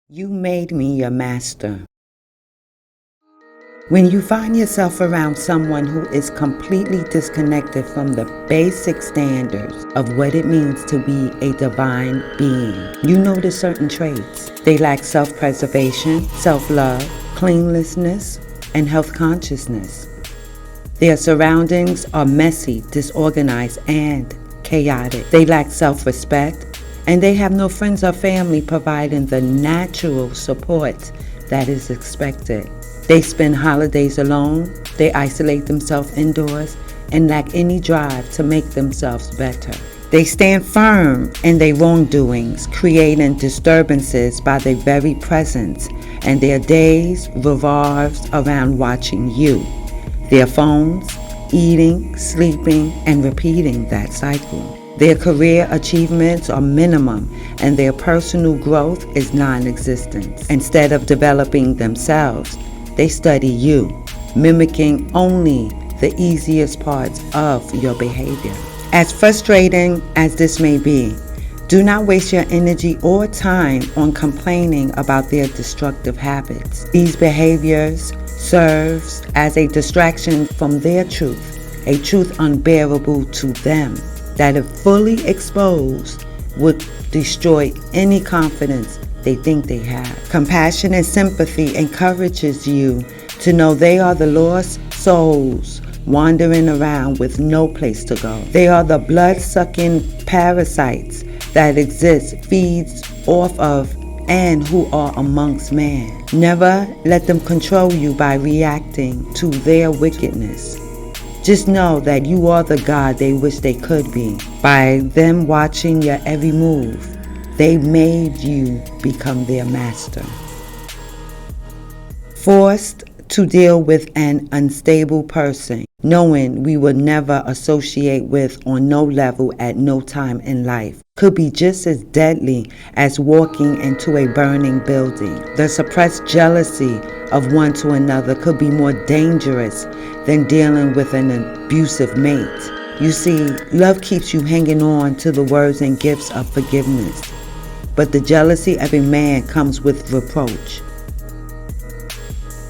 You made me your master. When you find yourself around someone who is completely disconnected from the basic standards of what it means to be a divine being, you notice certain traits. They lack self-preservation, self-love, cleanliness, and health consciousness. Their surroundings are messy, disorganized, and chaotic. They lack self-respect, and they have no friends or family providing the natural support that is expected. They spend holidays alone, they isolate themselves indoors, and lack any drive to make themselves better. They stand firm in their wrongdoings, creating disturbances by their very presence, and their days revolves around watching you, their phones, eating, sleeping, and repeating that cycle. Their career achievements are minimum, and their personal growth is non-existent. Instead of developing themselves, they study you, mimicking only the easiest parts of your behavior. As frustrating as this may be, do not waste your energy or time on complaining about their destructive habits. These behaviors serves as a distraction from their truth, a truth unbearable to them, that if fully exposed would destroy any confidence they think they have. Compassion and sympathy encourages you to know they are the lost souls wandering around with no place to go. They are the blood-sucking parasites that exist, feeds off of, and who are amongst man. Never let them control you by reacting to their wickedness. Just know that you are the God they wish they could be. By them watching your every move, they made you become their master. Forced to deal with an unstable person, knowing we would never associate with on no level at no time in life, could be just as deadly as walking into a burning building. The suppressed jealousy of one to another could be more dangerous than dealing with an abusive mate. You see, love keeps you hanging on to the words and gifts of forgiveness, but the jealousy of a man comes with reproach.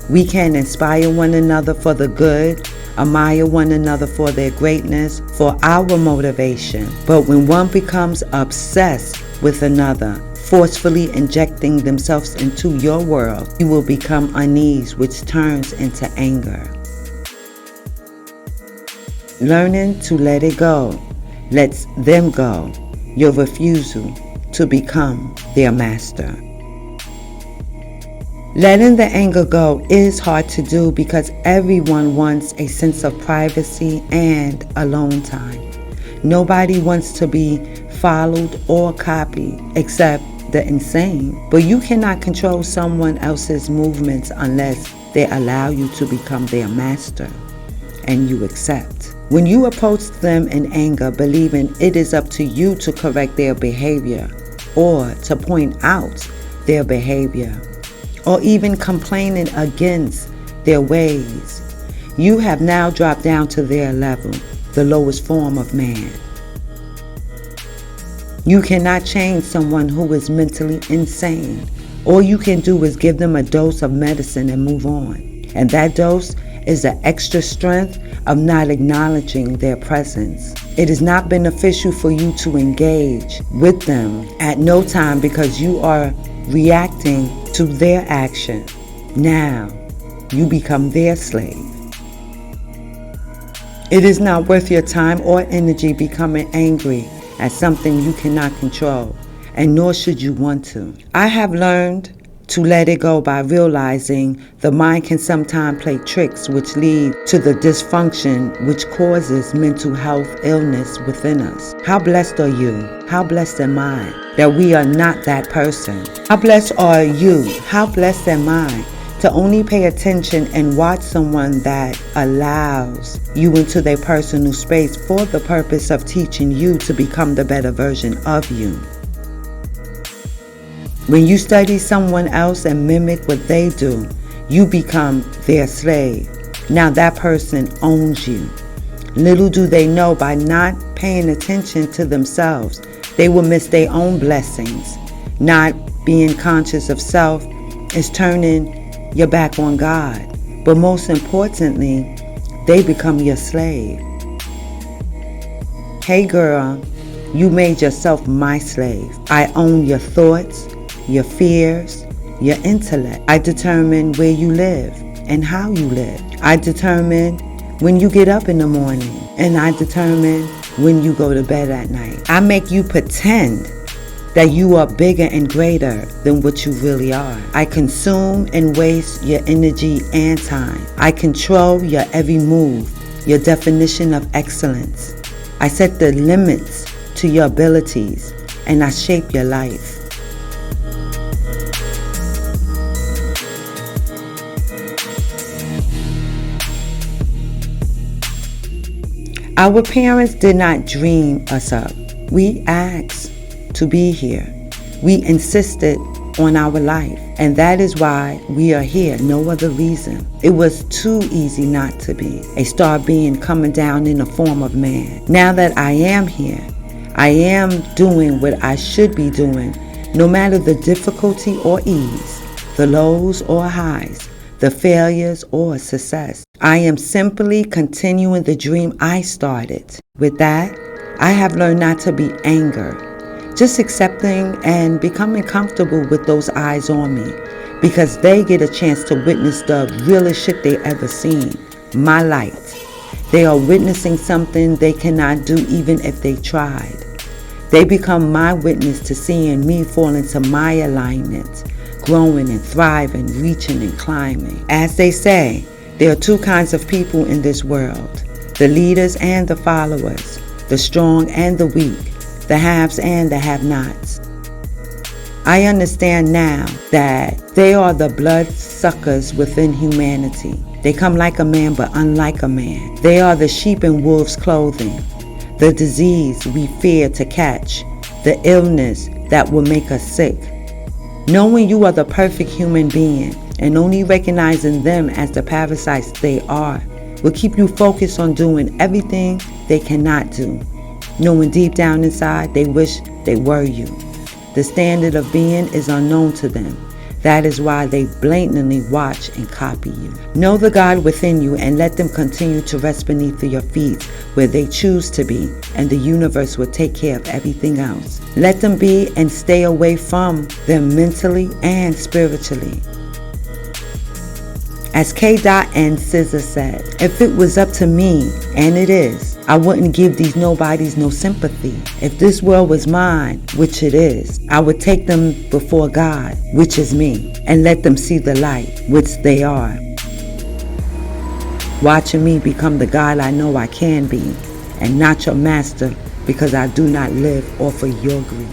We can inspire one another for the good, admire one another for their greatness, for our motivation. But when one becomes obsessed with another, forcefully injecting themselves into your world, you will become unease, which turns into anger. Learning to let it go lets them go, your refusal to become their master. Letting the anger go is hard to do because everyone wants a sense of privacy and alone time. Nobody wants to be followed or copied except the insane. But you cannot control someone else's movements unless they allow you to become their master and you accept. When you approach them in anger, believing it is up to you to correct their behavior or to point out their behavior, or even complaining against their ways, you have now dropped down to their level, the lowest form of man. You cannot change someone who is mentally insane. All you can do is give them a dose of medicine and move on. And that dose is the extra strength of not acknowledging their presence. It is not beneficial for you to engage with them at no time because you are reacting to their action. Now, you become their slave. It is not worth your time or energy becoming angry at something you cannot control, and nor should you want to. I have learned to let it go by realizing the mind can sometimes play tricks which lead to the dysfunction which causes mental health illness within us. How blessed are you? How blessed am I that we are not that person? How blessed are you? How blessed am I to only pay attention and watch someone that allows you into their personal space for the purpose of teaching you to become the better version of you. When you study someone else and mimic what they do, you become their slave. Now that person owns you. Little do they know, by not paying attention to themselves, they will miss their own blessings, not being conscious of self is turning your back on God. But most importantly, they become your slave. Hey girl, you made yourself my slave. I own your thoughts, your fears, your intellect. I determine where you live and how you live. I determine when you get up in the morning, and I determine when you go to bed at night. I make you pretend that you are bigger and greater than what you really are. I consume and waste your energy and time. I control your every move, your definition of excellence. I set the limits to your abilities, and I shape your life. Our parents did not dream us up. We asked to be here. We insisted on our life, and that is why we are here, no other reason. It was too easy not to be. A star being coming down in the form of man. Now that I am here, I am doing what I should be doing, no matter the difficulty or ease, the lows or highs, the failures or success. I am simply continuing the dream I started. With that, I have learned not to be angered, just accepting and becoming comfortable with those eyes on me, because they get a chance to witness the realest shit they ever seen, my light. They are witnessing something they cannot do even if they tried. They become my witness to seeing me fall into my alignment, growing and thriving, reaching and climbing. As they say, there are two kinds of people in this world, the leaders and the followers, the strong and the weak, the haves and the have-nots. I understand now that they are the blood suckers within humanity. They come like a man but unlike a man. They are the sheep in wolves' clothing, the disease we fear to catch, the illness that will make us sick. Knowing you are the perfect human being and only recognizing them as the parasites they are will keep you focused on doing everything they cannot do. Knowing deep down inside they wish they were you. The standard of being is unknown to them. That is why they blatantly watch and copy you. Know the God within you and let them continue to rest beneath your feet where they choose to be, and the universe will take care of everything else. Let them be and stay away from them mentally and spiritually. As K. Dot and SZA said, if it was up to me, and it is, I wouldn't give these nobodies no sympathy. If this world was mine, which it is, I would take them before God, which is me, and let them see the light, which they are. Watching me become the God I know I can be, and not your master, because I do not live off of your greed.